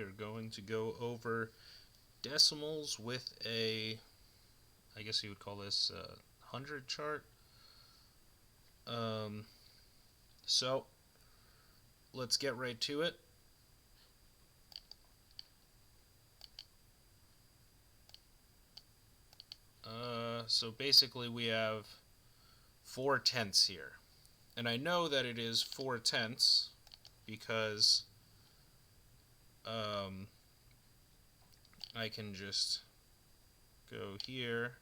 are going to go over decimals with a, I guess you would call this a 100 chart. So let's get right to it. So basically we have 4/10 here. And I know that it is 4/10 because I can just go here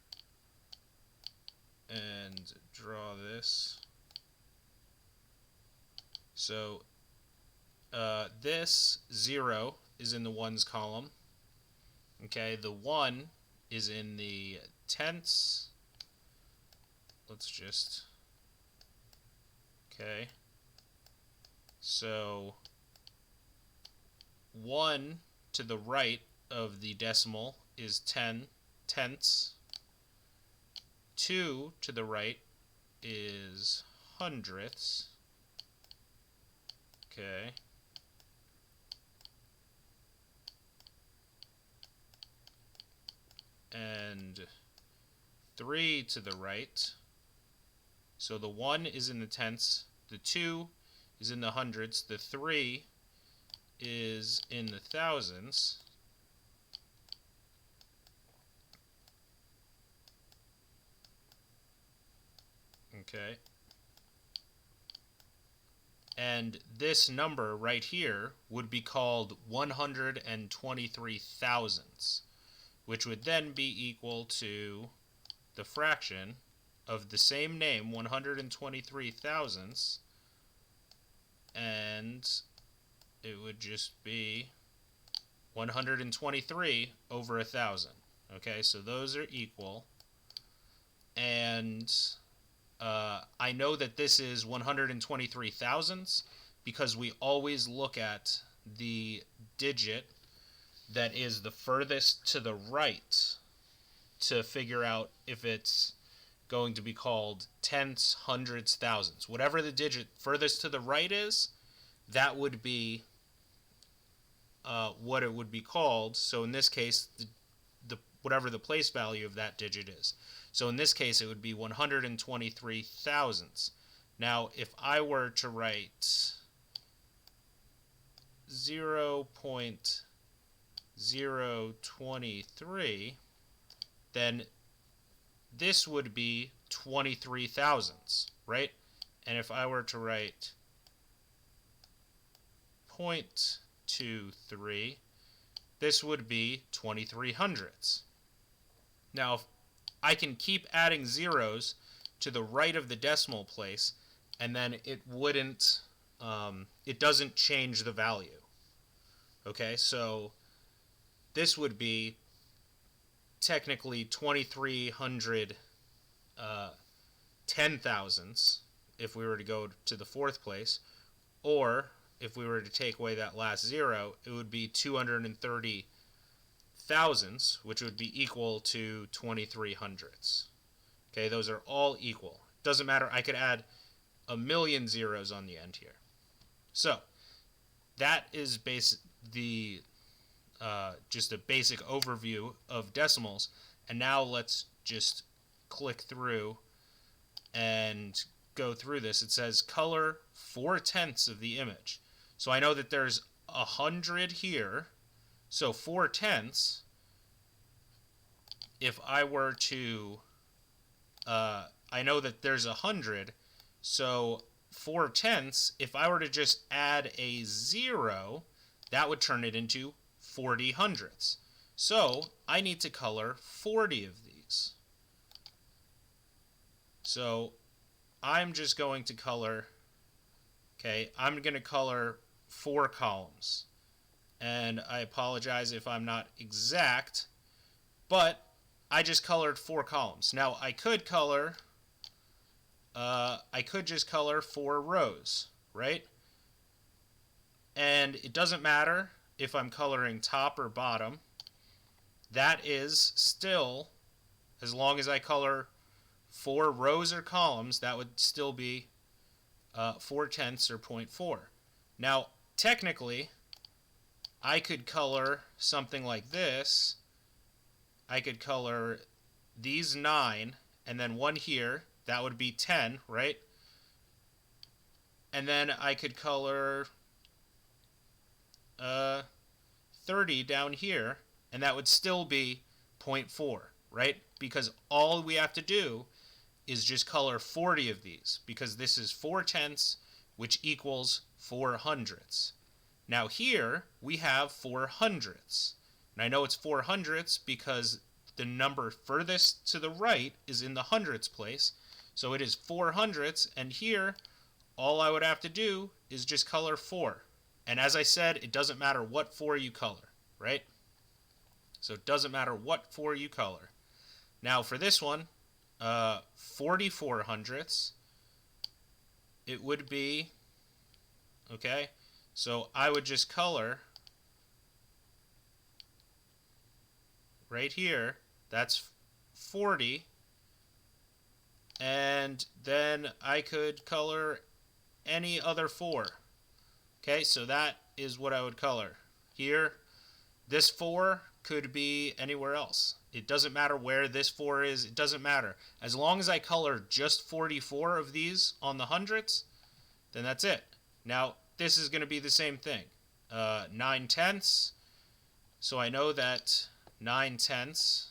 and draw this. So this 0 is in the ones column. Okay, the 1 is in the tenths. Let's just, okay, so 1 to the right of the decimal is 10 tenths. 2 to the right is hundredths. Okay. And 3 to the right. So the 1 is in the tenths, the 2 is in the hundreds, the 3 is in the thousands. Okay. And this number right here would be called 123 thousandths, which would then be equal to the fraction of the same name, 123 thousandths, and it would just be 123 over 1,000. Okay, so those are equal, and I know that this is 123 thousandths because we always look at the digit that is the furthest to the right to figure out if it's going to be called tenths, hundredths, thousandths. Whatever the digit furthest to the right is, that would be what it would be called. So in this case, the whatever the place value of that digit is. So in this case, it would be 123 thousandths. Now, if I were to write 0.023, then this would be 23 thousandths, right? And if I were to write 0.23, this would be 23 hundredths. Now, I can keep adding zeros to the right of the decimal place, and then it wouldn't, it doesn't change the value. Okay, so this would be technically 2300 ten thousandths if we were to go to the fourth place, or if we were to take away that last zero, it would be 230 thousandths, which would be equal to 23 hundredths. Okay, those are all equal. Doesn't matter, I could add a million zeros on the end here. So that is just a basic overview of decimals. And now let's just click through and go through this. It says color 4/10ths of the image. So I know that there's 100 here. So 4/10ths, if I were to, I know that there's 100. So 4/10ths, if I were to just add a 0, that would turn it into 40 hundredths. So I need to color 40 of these. So I'm just going to color, okay, I'm going to color 4 columns. And I apologize if I'm not exact, but I just colored 4 columns. Now I could just color 4 rows, right? And it doesn't matter if I'm coloring top or bottom. That is still, as long as I color 4 rows or columns, that would still be 4/10ths or 0.4. Now, technically, I could color something like this. I could color these 9, and then one here. That would be 10, right? And then I could color 30 down here, and that would still be 0.4, right? Because all we have to do is just color 40 of these, because this is 4/10, which equals 4/100. Now here we have 4/100. And I know it's 4/100 because the number furthest to the right is in the hundredths place. So it is 4/100, and here all I would have to do is just color 4. And as I said, it doesn't matter what 4 you color, right? So it doesn't matter what 4 you color. Now for this one, 44/100, it would be, okay, so I would just color right here, that's 40, and then I could color any other 4. Okay, so that is what I would color. Here, this 4 could be anywhere else. It doesn't matter where this 4 is. It doesn't matter. As long as I color just 44 of these on the hundredths, then that's it. Now, this is going to be the same thing. 9/10. So I know that 9/10,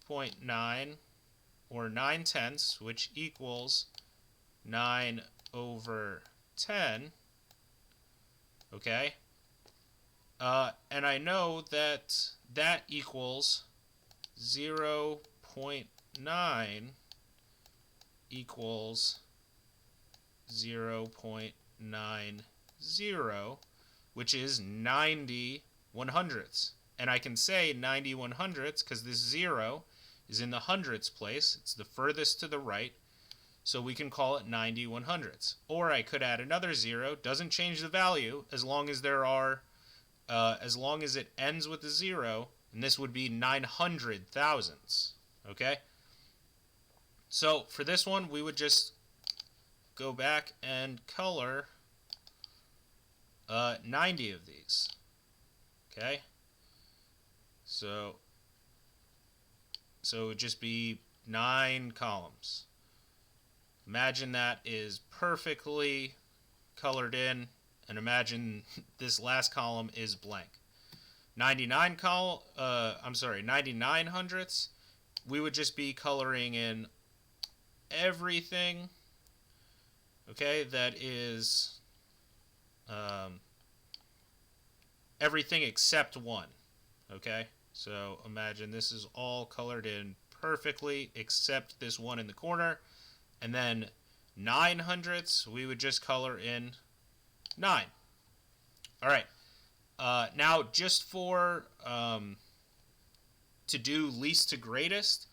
0.9, or 9/10, which equals 9/10, okay? And I know that that equals 0.9 equals 0.90, which is 90/100. And I can say 90/100 because this 0 is in the hundredths place. It's the furthest to the right. So we can call it 90/100. Or I could add another 0. Doesn't change the value as long as there are, as long as it ends with a 0. And this would be 900 thousandths. Okay? So for this one, we would just go back and color 90 of these. Okay? So it would just be 9 columns. Imagine that is perfectly colored in, and imagine this last column is blank. 99 hundredths, we would just be coloring in everything, okay, that is everything except 1, okay? So imagine this is all colored in perfectly except this 1 in the corner. And then 9 hundredths, we would just color in 9. All right. Now, just for to do least to greatest,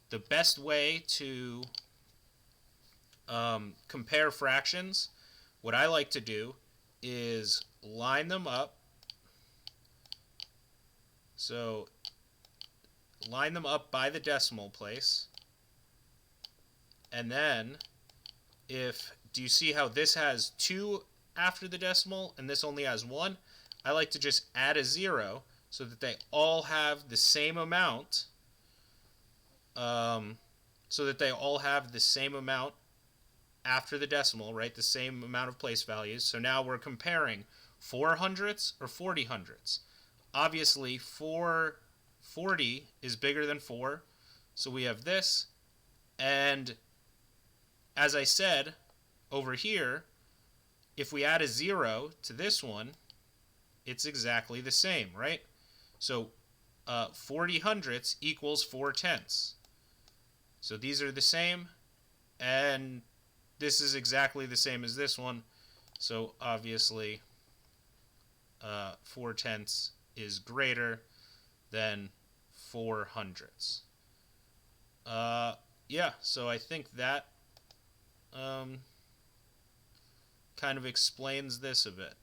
the best way to compare fractions, what I like to do is line them up. So line them up by the decimal place. And then, do you see how this has 2 after the decimal and this only has 1? I like to just add a 0 so that they all have the same amount. So that they all have the same amount after the decimal, right? The same amount of place values. So now we're comparing 4 hundredths or 40 hundredths. Obviously, 40 is bigger than 4. So we have this. And as I said, over here, if we add a 0 to this one, it's exactly the same, right? So 40 hundredths equals 4/10. So these are the same, and this is exactly the same as this one. So obviously, 4/10 is greater than 4 hundredths. Yeah, so I think that kind of explains this a bit.